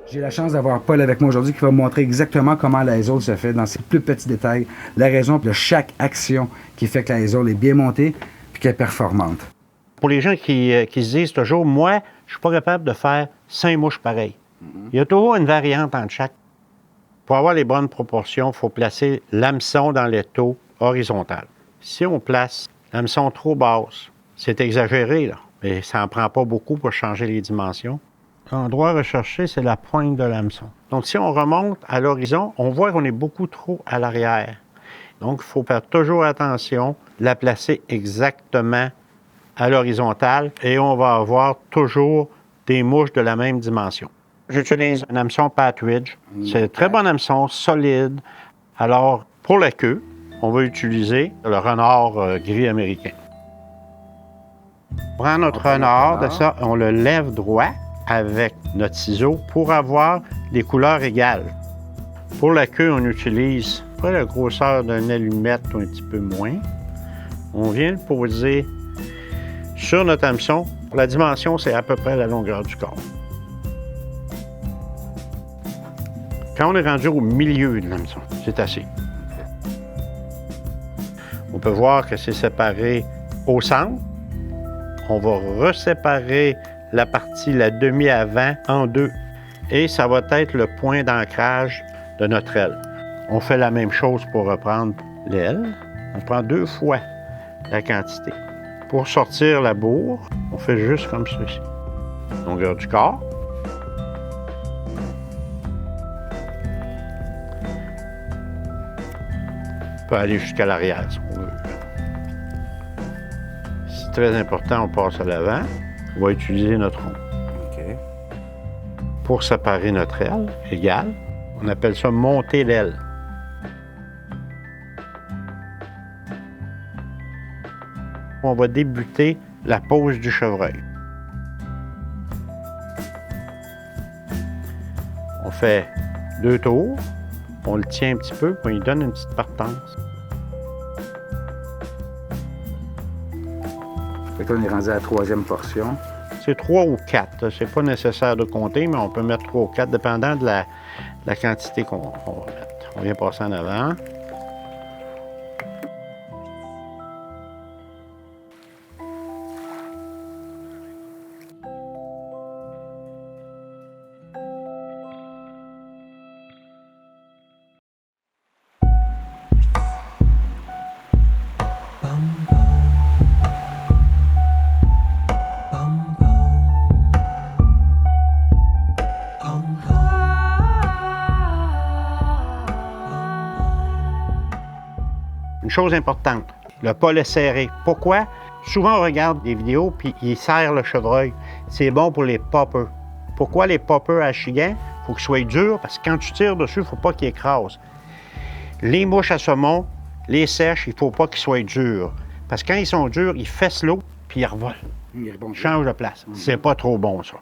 J'ai la chance d'avoir Paul avec moi aujourd'hui qui va me montrer exactement comment la haisole se fait dans ses plus petits détails, la raison de chaque action qui fait que la haisole est bien montée puis qu'elle est performante. Pour les gens qui se disent toujours, moi, je suis pas capable de faire 5 mouches pareilles. Il y a toujours une variante entre chaque. Pour avoir les bonnes proportions, il faut placer l'hameçon dans l'étau horizontal. Si on place l'hameçon trop basse, c'est exagéré, là, mais ça n'en prend pas beaucoup pour changer les dimensions. L'endroit recherché, c'est la pointe de l'hameçon. Donc, si on remonte à l'horizon, on voit qu'on est beaucoup trop à l'arrière. Donc, il faut faire toujours attention, la placer exactement à l'horizontale et on va avoir toujours des mouches de la même dimension. J'utilise un hameçon Patridge. C'est un très bon hameçon, solide. Alors, pour la queue, on va utiliser le renard gris américain. On prend notre renard, de ça, on le lève droit avec notre ciseau pour avoir les couleurs égales. Pour la queue, on utilise pas la grosseur d'une allumette ou un petit peu moins. On vient le poser sur notre hameçon. La dimension, c'est à peu près la longueur du corps. Quand on est rendu au milieu de l'hameçon, c'est assez. On peut voir que c'est séparé au centre. On va reséparer la partie, la demi-avant, en deux. Et ça va être le point d'ancrage de notre aile. On fait la même chose pour reprendre l'aile. On prend 2 fois la quantité. Pour sortir la bourre, on fait juste comme ceci. Longueur du corps. On peut aller jusqu'à l'arrière si on veut. C'est très important, on passe à l'avant. On va utiliser notre rond. OK. Pour séparer notre aile égale, on appelle ça monter l'aile. On va débuter la pose du chevreuil. On fait 2 tours, on le tient un petit peu, puis on lui donne une petite partance. Fait que là, on est rendu à la 3e portion. C'est 3 ou 4. C'est pas nécessaire de compter, mais on peut mettre 3 ou 4, dépendant de la quantité qu'on va mettre. On vient passer en avant. Une chose importante, le pol est serré. Pourquoi? Souvent, on regarde des vidéos puis ils serrent le chevreuil. C'est bon pour les poppers. Pourquoi les poppers à chigan? Il faut qu'ils soient durs parce que quand tu tires dessus, il ne faut pas qu'ils écrasent. Les mouches à saumon, les sèches, il ne faut pas qu'ils soient durs. Parce que quand ils sont durs, ils fessent l'eau puis ils revolent. Ils changent de place. C'est pas trop bon, ça.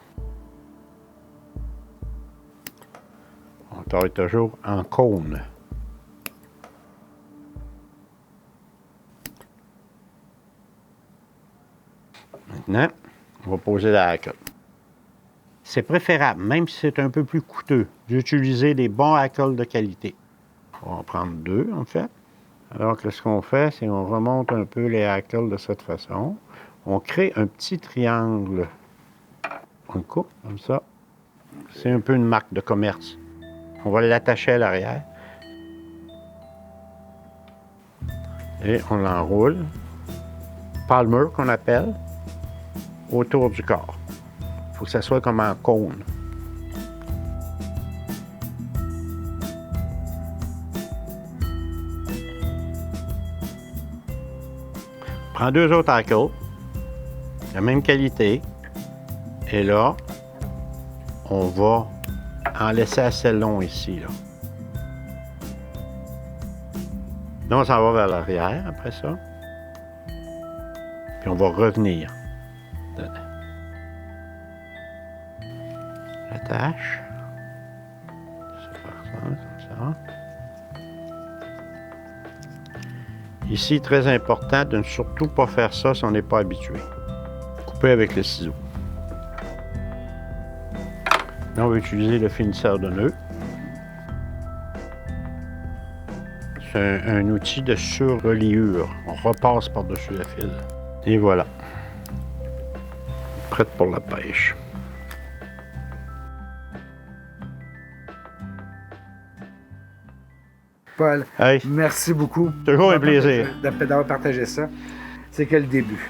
On travaille toujours en cône. Maintenant, on va poser la hackle. C'est préférable, même si c'est un peu plus coûteux, d'utiliser des bons hackles de qualité. On va en prendre 2, en fait. Alors que ce qu'on fait, c'est qu'on remonte un peu les hackles de cette façon. On crée un petit triangle. On le coupe comme ça. C'est un peu une marque de commerce. On va l'attacher à l'arrière. Et on l'enroule. Palmer, qu'on appelle, autour du corps. Il faut que ça soit comme en cône. Prends 2 autres hackles, la même qualité, et là, on va en laisser assez long ici. Là, on s'en va vers l'arrière après ça. Puis on va revenir dedans. L'attache. Ça faire ça, comme ça. Ici, très important de ne surtout pas faire ça si on n'est pas habitué. Couper avec le ciseau. Là, on va utiliser le finisseur de nœuds. C'est un outil de surreliure. On repasse par-dessus le fil. Et voilà. Prête pour la pêche. Paul, Hey, merci beaucoup. toujours un plaisir. D'avoir partagé ça. C'est que le début.